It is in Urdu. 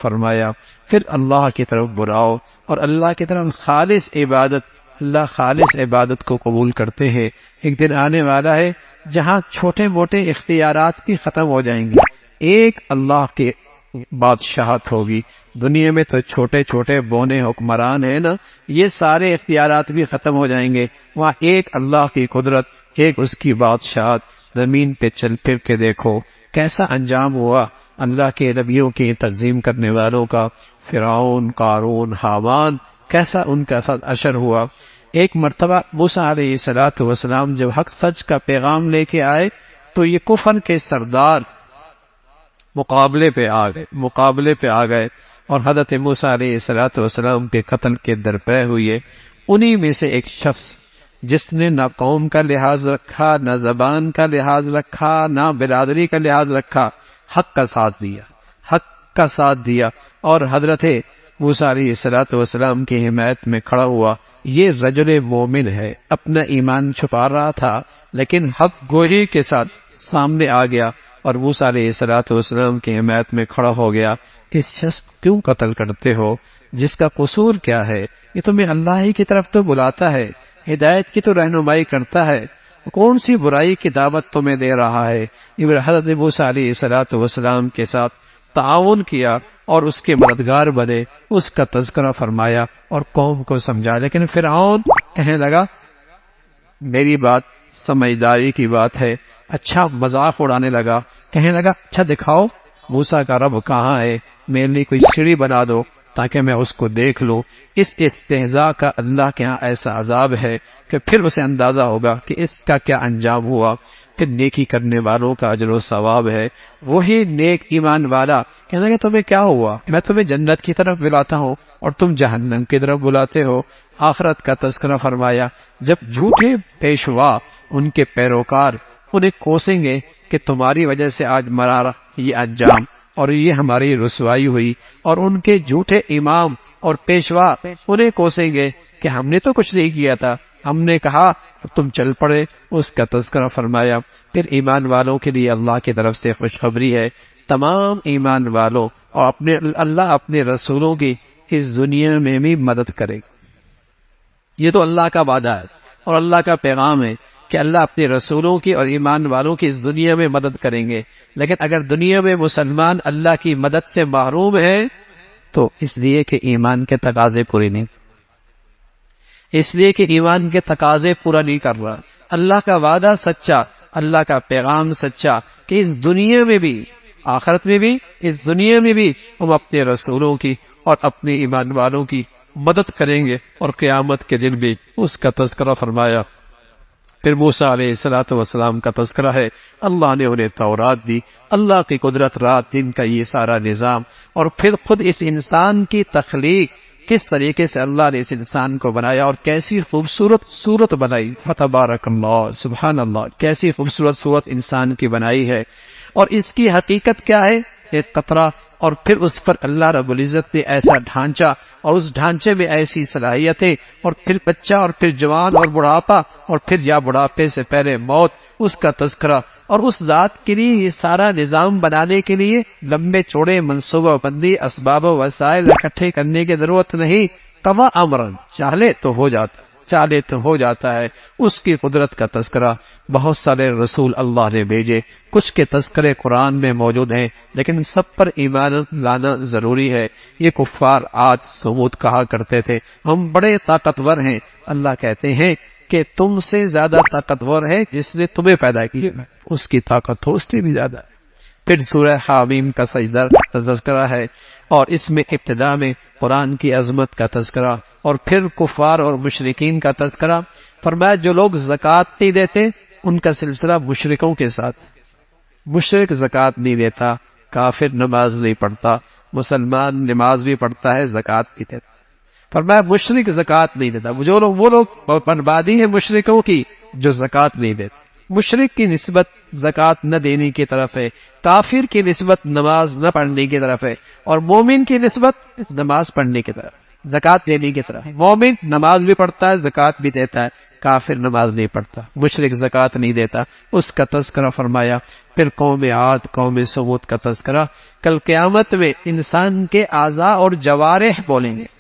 فرمایا پھر اللہ کی طرف بلاؤ اور اللہ کی طرف خالص عبادت. اللہ خالص عبادت کو قبول کرتے ہیں. ایک دن آنے والا ہے جہاں چھوٹے موٹے اختیارات بھی ختم ہو جائیں گے. ایک اللہ کی بادشاہت ہوگی. دنیا میں تو چھوٹے چھوٹے بونے حکمران ہیں نا، یہ سارے اختیارات بھی ختم ہو جائیں گے. وہاں ایک اللہ کی قدرت، ایک اس کی بادشاہت. زمین پہ چل پھر کے دیکھو کیسا انجام ہوا اللہ کے نبیوں کی تنظیم کرنے والوں کا. فرعون، قارون، حامان، کیسا ان کا ساتھ اشر ہوا. ایک مرتبہ موسیٰ علیہ السلام جب حق سچ کا پیغام لے کے آئے تو یہ کفر کے سردار مقابلے پہ آ گئے اور حضرت موسیٰ علیہ السلام کے قتل کے درپے ہوئے. انہی میں سے ایک شخص جس نے نہ قوم کا لحاظ رکھا، نہ زبان کا لحاظ رکھا، نہ برادری کا لحاظ رکھا، حق کا ساتھ دیا اور حضرت موسیٰ علیہ السلام کی حمایت میں کھڑا ہوا. یہ رجل مومن ہے، اپنا ایمان چھپا رہا تھا لیکن حق گوئی کے ساتھ سامنے آ گیا اور موسیٰ علیہ السلام کی حمایت میں کھڑا ہو گیا. اس شخص کیوں قتل کرتے ہو؟ جس کا قصور کیا ہے؟ یہ تمہیں اللہ ہی کی طرف تو بلاتا ہے، ہدایت کی تو رہنمائی کرتا ہے، کون سی برائی کی دعوت تمہیں دے رہا ہے؟ حضرت موسیٰ علیہ السلام کے ساتھ تعاون کیا اور اس کے مددگار بنے، اس کا تذکرہ فرمایا اور قوم کو سمجھا. لیکن فرعون کہنے لگا میری بات سمجھداری کی بات ہے. اچھا مذاق اڑانے لگا، کہنے لگا اچھا دکھاؤ موسیٰ کا رب کہاں ہے، میرے لیے کوئی سیڑھی بنا دو تاکہ میں اس کو دیکھ لوں. اس استہزاء کا اللہ کے ہاں ایسا عذاب ہے کہ پھر اسے اندازہ ہوگا کہ اس کا کیا انجام ہوا. کہ نیکی کرنے والوں کا اجر و ثواب ہے. وہی نیک ایمان والا کہنے لگا تمہیں کیا ہوا، میں تمہیں جنت کی طرف بلاتا ہوں اور تم جہنم کی طرف بلاتے ہو. آخرت کا تذکرہ فرمایا. جب جھوٹے پیشوا ان کے پیروکار انہیں کوسیں گے کہ تمہاری وجہ سے آج مرا یہ انجام اور یہ ہماری رسوائی ہوئی، اور ان کے جھوٹے امام اور پیشوا انہیں کوسیں گے کہ ہم نے تو کچھ نہیں کیا تھا، ہم نے کہا تم چل پڑے. اس کا تذکرہ فرمایا. پھر ایمان والوں کے لیے اللہ کی طرف سے خوشخبری ہے. تمام ایمان والوں اور اللہ اپنے رسولوں کی اس دنیا میں بھی مدد کرے گا. یہ تو اللہ کا وعدہ ہے اور اللہ کا پیغام ہے کہ اللہ اپنے رسولوں کی اور ایمان والوں کی اس دنیا میں مدد کریں گے. لیکن اگر دنیا میں مسلمان اللہ کی مدد سے محروم ہے تو اس لیے کہ ایمان کے تقاضے پورے نہیں، اس لیے کہ ایمان کے تقاضے پورا نہیں کر رہا. اللہ کا وعدہ سچا، اللہ کا پیغام سچا کہ اس دنیا میں بھی آخرت میں بھی اس دنیا میں بھی ہم اپنے رسولوں کی اور اپنے ایمان والوں کی مدد کریں گے اور قیامت کے دن بھی اس کا تذکرہ فرمایا. پھر موسیٰ علیہ السلام کا تذکرہ ہے. اللہ نے انہیں تورات دی، اللہ کی قدرت، رات دن کا یہ سارا نظام، اور پھر خود اس انسان کی تخلیق، کس طریقے سے اللہ نے اس انسان کو بنایا اور کیسی خوبصورت صورت بنائی. فتبارک اللہ، سبحان اللہ، کیسی خوبصورت صورت انسان کی بنائی ہے. اور اس کی حقیقت کیا ہے؟ ایک قطرہ، اور پھر اس پر اللہ رب العزت نے ایسا ڈھانچہ اور اس ڈھانچے میں ایسی صلاحیتیں، اور پھر بچہ، اور پھر جوان اور بڑھاپا، اور پھر یا بڑھاپے سے پہلے موت، اس کا تذکرہ. اور اس ذات کے لیے یہ سارا نظام بنانے کے لیے لمبے چوڑے منصوبہ بندی، اسباب و وسائل اکٹھے کرنے کی ضرورت نہیں. قضا امرن، چاہے تو ہو جاتا ہے. اس کی قدرت کا تذکرہ. بہت سارے رسول اللہ نے بھیجے، کچھ کے تذکرے قرآن میں موجود ہیں لیکن سب پر ایمان لانا ضروری ہے. یہ کفار آج سمود کہا کرتے تھے ہم بڑے طاقتور ہیں. اللہ کہتے ہیں کہ تم سے زیادہ طاقتور ہے جس نے تمہیں پیدا کیا، اس کی طاقت ہو اس سے بھی زیادہ ہے. پھر سورہ حامیم کا سجدہ تذکرہ ہے اور اس میں ابتدا میں قرآن کی عظمت کا تذکرہ اور پھر کفار اور مشرکین کا تذکرہ. فرمایا جو لوگ زکوٰۃ نہیں دیتے ان کا سلسلہ مشرکوں کے ساتھ. مشرک زکوٰۃ نہیں دیتا، کافر نماز نہیں پڑھتا، مسلمان نماز بھی پڑھتا ہے، زکوٰۃ بھی دیتا. فرمایا مشرک زکوٰۃ نہیں دیتا. وہ لوگ بربادی ہے مشرکوں کی جو زکوٰۃ نہیں دیتے. مشرک کی نسبت زکوٰۃ نہ دینے کی طرف ہے، کافر کی نسبت نماز نہ پڑھنے کی طرف ہے، اور مومن کی نسبت نماز پڑھنے کی طرف، زکوٰۃ دینے کی طرف. مومن نماز بھی پڑھتا ہے، زکوٰۃ بھی دیتا ہے. کافر نماز نہیں پڑھتا، مشرک زکوٰۃ نہیں دیتا، اس کا تذکرہ فرمایا۔ پھر قوم عاد، قوم ثمود کا تذکرہ۔ کل قیامت میں انسان کے اعضاء اور جوارح بولیں گے،